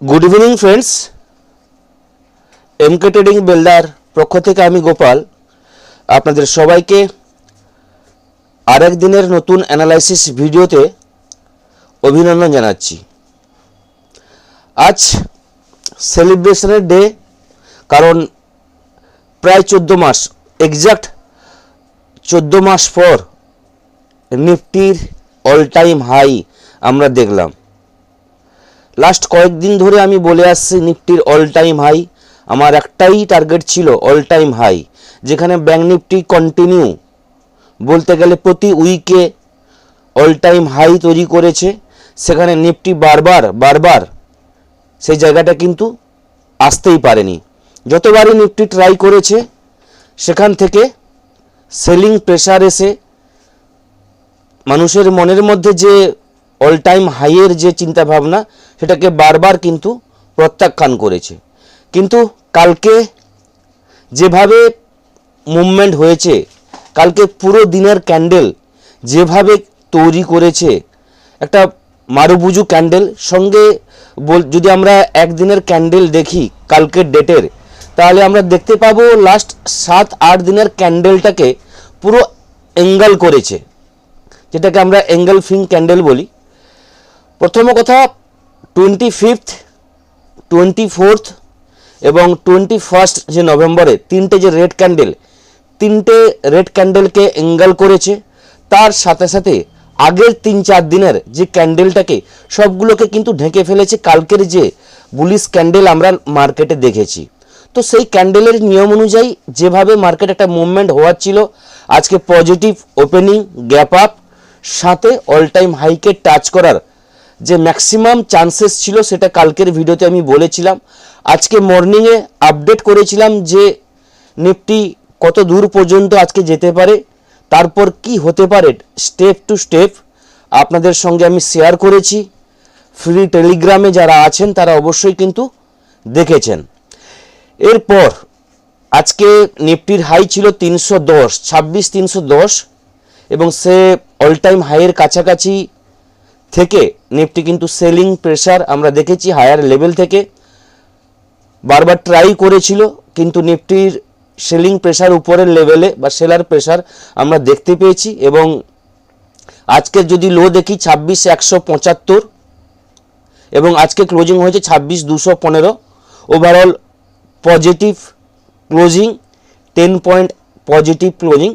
Good evening friends, এমকে trading builder পক্ষ থেকে আমি গোপাল আপনাদের সবাইকে আরেক দিনের নতুন অ্যানালাইসিস ভিডিওতে অভিনন্দন জানাচ্ছি। আজ সেলিব্রেশনের ডে, কারণ প্রায় 14 মাস, এক্স্যাক্ট 14 মাস পর নিফটির অল টাইম হাই আমরা দেখলাম। লাস্ট কয়েকদিন ধরে আমি বলে আসছি নিফটির অল টাইম হাই, আমার একটাই টার্গেট ছিল অল টাইম হাই, যেখানে ব্যাঙ্ক নিফটি কন্টিনিউ বলতে গেলে প্রতি উইকে অল টাইম হাই তৈরি করেছে। সেখানে নিফটি বারবার সেই জায়গাটা কিন্তু আসতেই পারেনি। যতবারই নিফটি ট্রাই করেছে সেখান থেকে সেলিং প্রেসার এসে মানুষের মনের মধ্যে যে অল টাইম হাইয়ের যে চিন্তা ভাবনা সেটাকে বারবার কিন্তু প্রত্যাখ্যান করেছে। কিন্তু কালকে যেভাবে মুভমেন্ট হয়েছে, কালকে পুরো দিনের ক্যান্ডেল যেভাবে তৈরি করেছে, একটা মারুবুজু ক্যান্ডেল সঙ্গে যদি আমরা একদিনের ক্যান্ডেল দেখি কালকের ডেটের, তাহলে আমরা দেখতে পাবো লাস্ট 7-8 দিনের ক্যান্ডেলটাকে পুরো অ্যাঙ্গেল করেছে, যেটাকে আমরা এঙ্গেলফিং ক্যান্ডেল বলি। প্রথম কথা, 25th, 24th এবং 21st যে নভেম্বরে তিনটে যে রেড ক্যান্ডেল, তিনটে রেড ক্যান্ডেলকে অ্যাঙ্গেল করেছে। তার সাথে সাথে আগের 3-4 দিনের যে ক্যান্ডেলটাকে সবগুলোকে কিন্তু ঢেকে ফেলেছে কালকের যে বুলিশ ক্যান্ডেল আমরা মার্কেটে দেখেছি। তো সেই ক্যান্ডেলের নিয়ম অনুযায়ী যেভাবে মার্কেট একটা মুভমেন্ট হওয়ার ছিল, আজকে পজিটিভ ওপেনিং, গ্যাপ আপ, সাথে অল টাইম হাইকে টাচ করার যে ম্যাক্সিমাম চান্সেস ছিল সেটা কালকের ভিডিওতে আমি বলেছিলাম। আজকে মর্নিংয়ে আপডেট করেছিলাম যে নিফটি কত দূর পর্যন্ত আজকে যেতে পারে, তারপর কি হতে পারে স্টেপ টু স্টেপ আপনাদের সঙ্গে আমি শেয়ার করেছি। ফ্রি টেলিগ্রামে যারা আছেন তারা অবশ্যই কিন্তু দেখেছেন। এরপর আজকে নিফটির হাই ছিল 26,310 এবং সে অল টাইম হাইয়ের কাছাকাছি থেকে নিফটি কিন্তু সেলিং প্রেসার আমরা দেখেছি হায়ার লেভেল থেকে বারবার ট্রাই করেছিল, কিন্তু নিফটির সেলিং প্রেসার উপরের লেভেলে বা সেলার প্রেসার আমরা দেখতে পেয়েছি। এবং আজকের যদি লো দেখি 26,175 এবং আজকে ক্লোজিং হয়েছে 26,215। Overall positive closing, 10 point positive closing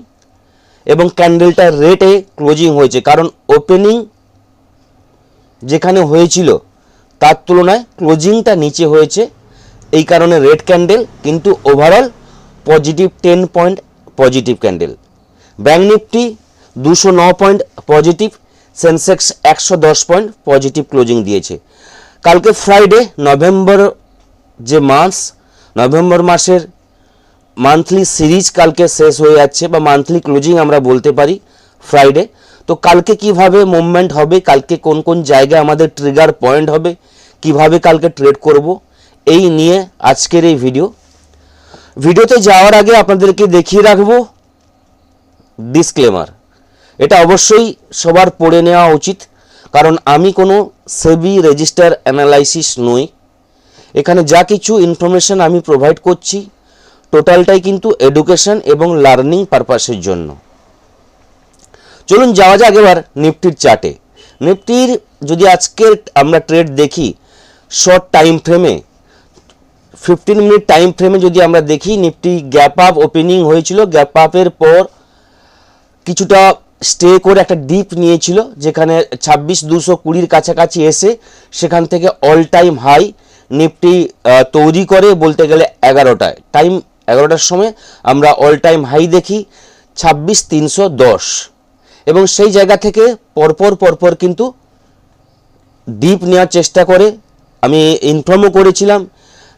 এবং ক্যান্ডেলটার রেটে ক্লোজিং হয়েছে, কারণ ওপেনিং যেখানে হয়েছিল তার তুলনায় ক্লোজিংটা নিচে হয়েছে, এই কারণে রেড ক্যান্ডেল, কিন্তু overall positive 10 point positive candle. Bank Nifty 209 point positive, Sensex 110 point positive closing দিয়েছে। কালকে ফ্রাইডে, নভেম্বর যে মাস, নভেম্বর মাসের মান্থলি সিরিজ কালকে শেষ হয়ে যাচ্ছে, বা মান্থলি ক্লোজিং আমরা বলতে পারি ফ্রাইডে। তো কালকে কিভাবে মুভমেন্ট হবে, কালকে কোন কোন জায়গায় আমাদের ট্রিগার পয়েন্ট হবে, কিভাবে কালকে ট্রেড করব, এই নিয়ে আজকের এই ভিডিওতে যাওয়ার আগে আপনাদেরকে দেখিয়ে রাখবো ডিসক্লেমার। এটা অবশ্যই সবার পড়ে নেওয়া উচিত, কারণ আমি কোনো সেবি রেজিস্টার অ্যানালাইসিস নই। এখানে যা কিছু ইনফরমেশন আমি প্রোভাইড করছি টোটালটাই কিন্তু এডুকেশন এবং লার্নিং পারপাসের জন্য। চলুন যাওয়া যাক এবার নিফটির চার্টে। নিফটির যদি আজকের আমরা ট্রেড দেখি শর্ট টাইম ফ্রেমে, 15 মিনিট টাইম ফ্রেমে যদি আমরা দেখি, নিফটি গ্যাপ আপ ওপেনিং হয়েছিল, গ্যাপ আপের পর কিছুটা স্টে করে একটা ডিপ নিয়েছিল, যেখানে 26,220 কাছাকাছি এসে সেখান থেকে অল টাইম হাই নিফটি তৈরি করে, বলতে গেলে 11টায়, টাইম 11টার সময় আমরা অল টাইম হাই দেখি 26,310 এবং সেই জায়গা থেকে পরপর কিন্তু ডিপ নেওয়ার চেষ্টা করে। আমি ইনফর্মও করেছিলাম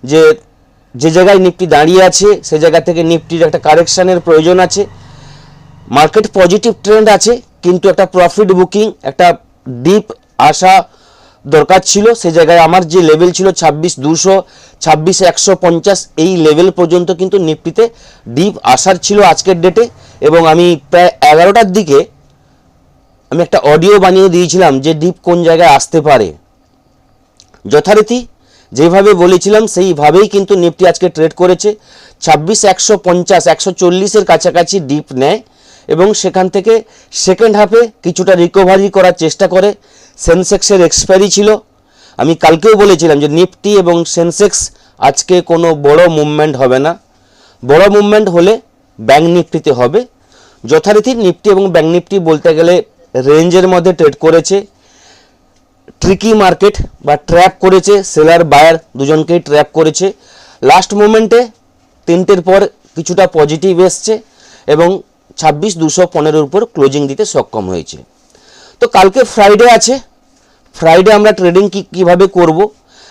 যে যে জায়গায় নিফটি দাঁড়িয়ে আছে সে জায়গা থেকে নিফটির একটা কারেকশানের প্রয়োজন আছে। মার্কেট পজিটিভ ট্রেন্ড আছে, কিন্তু একটা প্রফিট বুকিং, একটা ডিপ আসা দরকার ছিল। সে জায়গায় আমার যে লেভেল ছিল 26,200, 26,150, এই লেভেল পর্যন্ত কিন্তু নিফটিতে ডিপ আসার ছিল আজকের ডেটে। এবং আমি প্রায় 11টার দিকে আমি একটা অডিও বানিয়ে দিয়েছিলাম যে ডিপ কোন জায়গায় আসতে পারে। যথারীতি যেভাবে বলেছিলাম সেইভাবেই কিন্তু নিফটি আজকে ট্রেড করেছে। 26,150 140-এর কাছাকাছি ডিপ নেয় এবং সেখান থেকে সেকেন্ড হাফে কিছুটা রিকভারি করার চেষ্টা করে। সেন্সেক্সের এক্সপায়ারি ছিল, আমি কালকেও বলেছিলাম যে নিফটি এবং সেন্সেক্স আজকে কোনো বড় মুভমেন্ট হবে না। বড় মুভমেন্ট হলে ব্যাঙ্ক নিফটিতে হবে। যথারীতি নিফটি এবং ব্যাঙ্ক নিফটি বলতে গেলে রেঞ্জের মধ্যে ট্রেড করেছে। ট্রিকি মার্কেট বা ট্র্যাপ করেছে, সেলার বায়ার দুজনকেই ট্র্যাপ করেছে। লাস্ট মোমেন্টে 3টের পর কিছুটা পজিটিভ এসছে এবং 26,215-এর উপর ক্লোজিং দিতে সক্ষম হয়েছে। তো কালকে ফ্রাইডে আছে, ফ্রাইডে আমরা ট্রেডিং কীভাবে করব,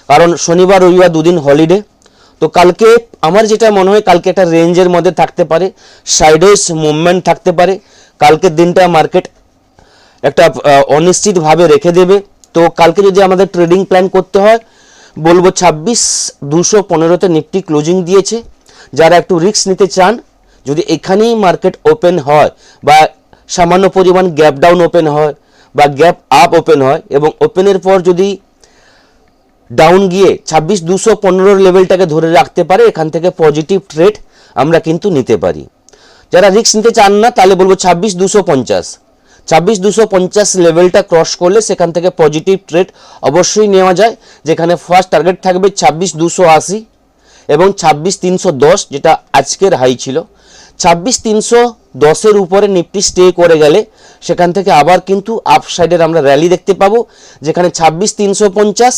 কারণ শনিবার রবিবার দুদিন হলিডে। তো কালকে আমার যেটা মনে হয় কালকে একটা রেঞ্জের মধ্যে থাকতে পারে, সাইডওয়েজ মুভমেন্ট থাকতে পারে। কালকের দিনটা মার্কেট একটা অনিশ্চিতভাবে রেখে দেবে। তো কালকে যদি আমাদের ট্রেডিং প্ল্যান করতে হয় বলবো 26,215-তে নিফটি ক্লোজিং দিয়েছে। যারা একটু রিস্ক নিতে চান, যদি এখানেই মার্কেট ওপেন হয় বা সামান্য পরিমাণ গ্যাপ ডাউন ওপেন হয় বা গ্যাপ আপ ওপেন হয় এবং ওপেনের পর যদি ডাউন গিয়ে 26,215 লেভেলটাকে ধরে রাখতে পারে, এখান থেকে পজিটিভ ট্রেড আমরা কিন্তু নিতে পারি। যারা রিস্ক নিতে চান না তাহলে বলবো 26,250 লেভেলটা ক্রস করলে সেখান থেকে পজিটিভ ট্রেড অবশ্যই নেওয়া যায়, যেখানে ফার্স্ট টার্গেট থাকবে 26,280 এবং 26,310, যেটা আজকের হাই ছিল। 26,310-এর উপরে নিফটি স্টে করে গেলে সেখান থেকে আবার কিন্তু আপসাইডের আমরা র্যালি দেখতে পাবো, যেখানে 26,350,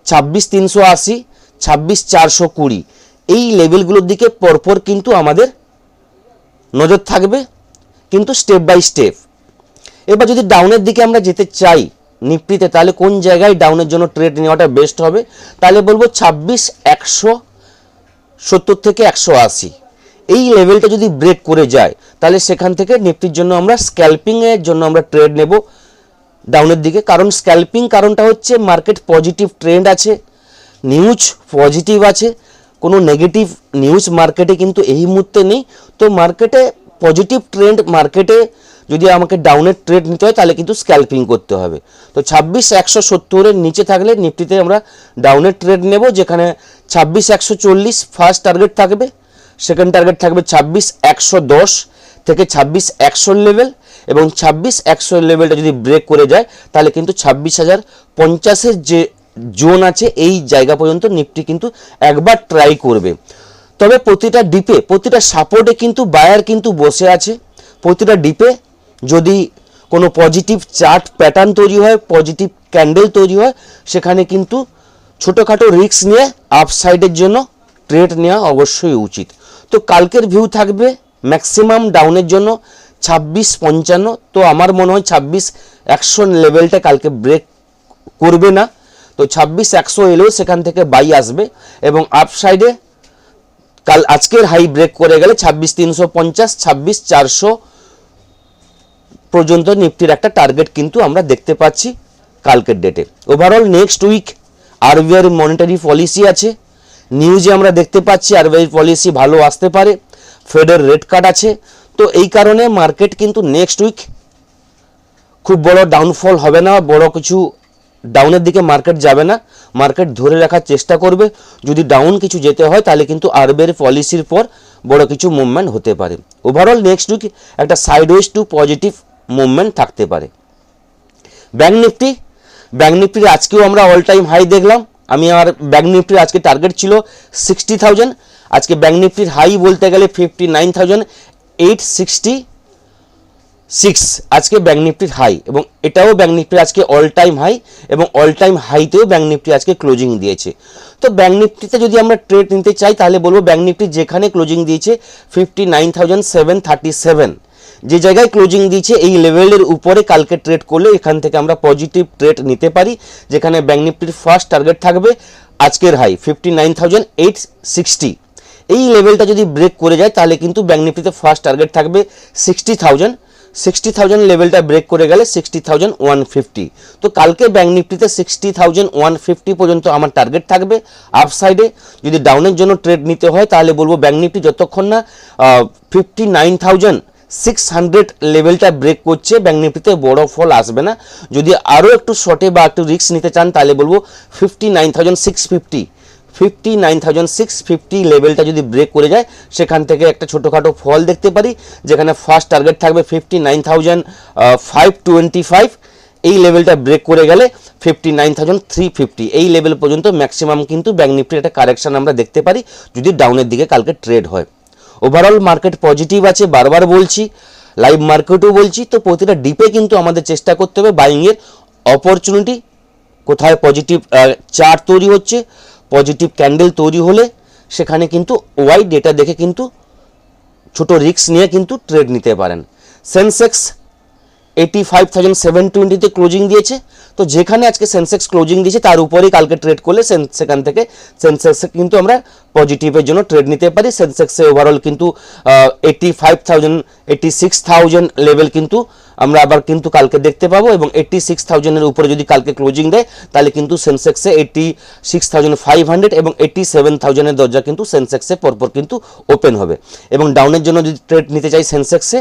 26,380, 26,420 এই লেভেলগুলোর দিকে পরপর কিন্তু আমাদের নজর থাকবে, কিন্তু স্টেপ বাই স্টেপ। এবার যদি ডাউনের দিকে আমরা যেতে চাই নিফটিতে, তাহলে কোন জায়গায় ডাউনের জন্য ট্রেড নেওয়াটা বেস্ট হবে, তাহলে বলবো 26,170 থেকে 180 এই লেভেলটা যদি ব্রেক করে যায় তাহলে সেখান থেকে নিফটির জন্য আমরা স্ক্যাল্পিংয়ের জন্য আমরা ট্রেড নেব ডাউনের দিকে। কারণ স্ক্যাল্পিং কারণটা হচ্ছে মার্কেট পজিটিভ ট্রেন্ড আছে, নিউজ পজিটিভ আছে, কোনো নেগেটিভ নিউজ মার্কেটে কিন্তু এই মুহূর্তে নেই। তো মার্কেটে পজিটিভ ট্রেন্ড, মার্কেটে যদি আমাকে ডাউনের ট্রেড নিতে হয় তাহলে কিন্তু স্ক্যাল্পিং করতে হবে। তো 26,170-এর নিচে থাকলে নিফটিতে আমরা ডাউনের ট্রেড নেব, যেখানে 26,140 ফার্স্ট টার্গেট থাকবে, সেকেন্ড টার্গেট থাকবে 26,110 থেকে 26,100 লেভেল এবং 26,100 লেভেলটা যদি ব্রেক করে যায় তাহলে কিন্তু 26,050-এর যে জোন আছে এই জায়গা পর্যন্ত নিফটি কিন্তু একবার ট্রাই করবে। তবে প্রতিটা ডিপে, প্রতিটা সাপোর্টে কিন্তু বায়ার কিন্তু বসে আছে। প্রতিটা ডিপে যদি কোনো পজিটিভ চার্ট প্যাটার্ন তৈরি হয়, পজিটিভ ক্যান্ডেল তৈরি হয়, সেখানে কিন্তু ছোটোখাটো রিস্ক নিয়ে আপসাইডের জন্য ট্রেড নেওয়া অবশ্যই উচিত। তো কালকের ভিউ থাকবে ম্যাক্সিমাম ডাউনের জন্য 26,55। তো আমার মনে হয় 26,100 লেভেলটা কালকে ব্রেক করবে না। তো 26,100 এলেও সেখান থেকে বাই আসবে এবং আপসাইডে কাল আজকের হাই ব্রেক করে গেলে 26,350, 26,400 পর্যন্ত নিফটির একটা টার্গেট কিন্তু আমরা দেখতে পাচ্ছি কালকের ডেটে। ওভারঅল নেক্সট উইক আরবিআইয়ের মনিটারি পলিসি আছে, নিউজে আমরা দেখতে পাচ্ছি আরবিআই পলিসি ভালো আসতে পারে, ফেডের রেট কাট আছে। তো এই কারণে মার্কেট কিন্তু নেক্সট উইক খুব বড় ডাউনফল হবে না, বড় কিছু ডাউনের দিকে মার্কেট যাবে না, মার্কেট ধরে রাখার চেষ্টা করবে। যদি ডাউন কিছু যেতে হয় তাহলে কিন্তু আরবিআইয়ের পলিসির পর বড় কিছু মুভমেন্ট হতে পারে। ওভারঅল নেক্সট উইক একটা সাইডওয়েজ টু পজিটিভ মুভমেন্ট থাকতে পারে। ব্যাঙ্ক নিফটির আজকেও আমরা অল টাইম হাই দেখলাম। আমি আমার ব্যাঙ্ক নিফটির আজকে টার্গেট ছিল 60,000, আজকে ব্যাঙ্ক নিফটির হাই বলতে গেলে 59,866 আজকে ব্যাঙ্ক নিফটির হাই, এবং এটাও ব্যাঙ্ক নিফটির আজকে অল টাইম হাই এবং অল টাইম হাইতেও ব্যাঙ্ক নিফটি আজকে ক্লোজিং দিয়েছে। তো ব্যাঙ্ক নিফটিতে যদি আমরা ট্রেড নিতে চাই তাহলে বলবো ব্যাঙ্ক নিফটি যেখানে ক্লোজিং দিয়েছে 59,737 যে জায়গায় ক্লোজিং দিয়েছে এই লেভেলের উপরে কালকে ট্রেড করলে এখান থেকে আমরা পজিটিভ ট্রেড নিতে পারি, যেখানে ব্যাঙ্ক নিফটির ফার্স্ট টার্গেট থাকবে আজকের হাই 59,860। এই লেভেলটা যদি ব্রেক করে যায় তাহলে কিন্তু ব্যাঙ্ক নিফটিতে ফার্স্ট টার্গেট থাকবে 60,000 লেভেলটা ব্রেক করে গেলে 60,150। তো কালকে ব্যাঙ্ক নিফটিতে 60,150 পর্যন্ত আমার টার্গেট থাকবে আপসাইডে। যদি ডাউনের জন্য ট্রেড নিতে হয় তাহলে বলবো ব্যাঙ্ক নিফটি যতক্ষণ না 59,600 লেভেলটা ব্রেক করছে ব্যাঙ্ক নিফটিতে বড় ফল আসবে না। যদি আরও একটু শর্টে বা একটু রিস্ক নিতে চান তাহলে বলবো 59,650 59,650 লেভেলটা যদি ব্রেক করে যায়, সেখান থেকে একটা ছোটোখাটো ফল দেখতে পারি, যেখানে ফার্স্ট টার্গেট থাকবে 59,525। এই লেভেলটা ব্রেক করে গেলে 59,350 এই লেভেল পর্যন্ত ম্যাক্সিমাম কিন্তু ব্যাঙ্ক নিফটির একটা কারেকশন আমরা দেখতে পারি যদি ডাউনের দিকে কালকে ট্রেড হয়। ওভারঅল মার্কেট পজিটিভ আছে, বারবার বলছি, লাইভ মার্কেটও বলছি। তো প্রতিটা ডিপে কিন্তু আমাদের চেষ্টা করতে হবে বাইংয়ের অপরচুনিটি কোথায় পজিটিভ চার্ট তৈরি হচ্ছে, পজিটিভ ক্যান্ডেল তৈরি হলে সেখানে কিন্তু ওয়াই ডেটা দেখে কিন্তু ছোট রিস্ক নিয়ে কিন্তু ট্রেড নিতে পারেন। সেন্সেক্স 85,720 ক্লোজিং দিয়েছে। তো যেখানে আজকে সেন্সেক্স ক্লোজিং দিয়েছে তার উপরেই কালকে ট্রেড করলে সেখান থেকে সেন্সেক্সে কিন্তু আমরা পজিটিভের জন্য ট্রেড নিতে পারি। সেন্সেক্সে ওভারঅল কিন্তু 86,000 লেভেল কিন্তু আমরা আবার কিন্তু কালকে দেখতে পাবো, এবং 86,000-এর উপরে যদি কালকে ক্লোজিং দেয় তাহলে কিন্তু সেন্সেক্সে 86,500 এবং 87,000-এর দরজা কিন্তু সেন্সেক্সে পরপর কিন্তু ওপেন হবে। এবং ডাউনের জন্য যদি ট্রেড নিতে চাই সেন্সেক্সে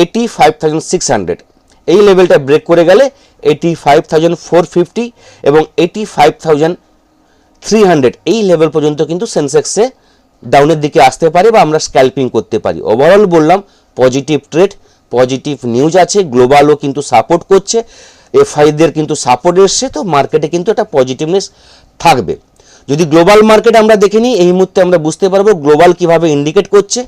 85,600 এই লেভেলটা ব্রেক করে গেলে 85,450 এবং 85,300 এই লেভেল পর্যন্ত কিন্তু সেন্সেক্সে ডাউনের দিকে আসতে পারে বা আমরা স্ক্যাল্পিং করতে পারি। ওভারঅল বললাম পজিটিভ ট্রেড, পজিটিভ নিউজ আছে, গ্লোবালও কিন্তু সাপোর্ট করছে, এফআইদের কিন্তু সাপোর্ট এসছে, তো মার্কেটে কিন্তু একটা পজিটিভনেস থাকবে। যদি গ্লোবাল মার্কেট আমরা দেখে নিই, এই মুহূর্তে আমরা বুঝতে পারবো গ্লোবাল কিভাবে ইন্ডিকেট করছে।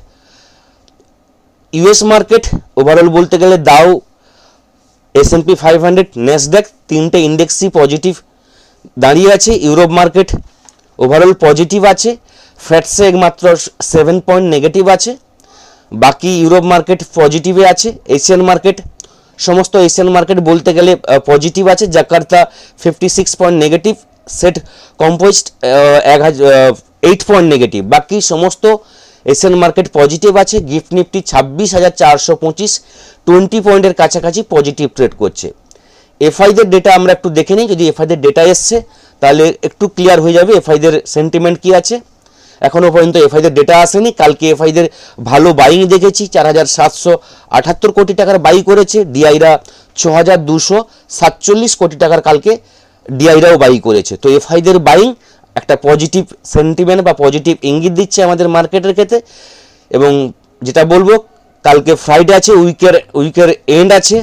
ইউএস মার্কেট ওভারঅল বলতে গেলে দাও, S&P 500, ন্যাসড্যাক তিনটে ইন্ডেক্সই পজিটিভ দাঁড়িয়ে আছে। ইউরোপ মার্কেট ওভারঅল পজিটিভ আছে, ফ্যাটসে একমাত্র 7 পয়েন্ট নেগেটিভ আছে, বাকি ইউরোপ মার্কেট পজিটিভে আছে। এশিয়ান মার্কেট, সমস্ত এশিয়ান মার্কেট বলতে গেলে পজিটিভ আছে। Jakarta 56 point negative, set compost 8 point negative, বাকি সমস্ত এশিয়ান মার্কেট পজিটিভ আছে। গিফট নিফটি 26,425 20 পয়েন্টের কাছাকাছি পজিটিভ ট্রেড করছে। এফআইদের ডেটা আমরা একটু দেখে নিই, যদি এফআইদের ডেটা এসছে তাহলে একটু ক্লিয়ার হয়ে যাবে এফআইদের সেন্টিমেন্ট কি আছে। এখনও পর্যন্ত এফআইদের ডেটা আসেনি। কালকে এফআইদের ভালো বাইং দেখেছি, 4,778 কোটি টাকার বাই করেছে। ডিআইরা 6,247 কোটি টাকার কালকে ডিআইরাও বাই করেছে। তো এফআইদের বাইং একটা পজিটিভ সেন্টিমেন্ট বা পজিটিভ ইঙ্গিত দিচ্ছে আমাদের মার্কেটের ক্ষেত্রে। এবং যেটা বলবো, কালকে ফ্রাইডে আছে, উইকের এন্ড আছে,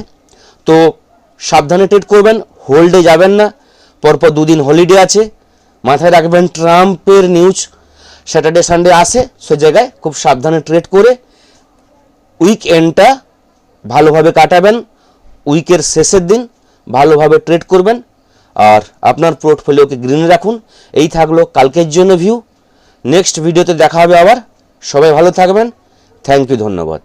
তো সাবধানে ট্রেড করবেন, হোল্ডে যাবেন না। পরপর দুদিন হলিডে আছে, মাথায় রাখবেন ট্রাম্পের নিউজ স্যাটারডে সানডে আসে, সে জায়গায় খুব সাবধানে ট্রেড করে উইক এন্ডটা ভালোভাবে কাটাবেন। উইকের শেষের দিন ভালোভাবে ট্রেড করবেন আর আপনার পোর্টফোলিওকে গ্রিন রাখুন। এই থাকলো কালকের জন্য ভিউ। নেক্সট ভিডিওতে দেখা হবে আবার। সবাই ভালো থাকবেন। থ্যাংক ইউ, ধন্যবাদ।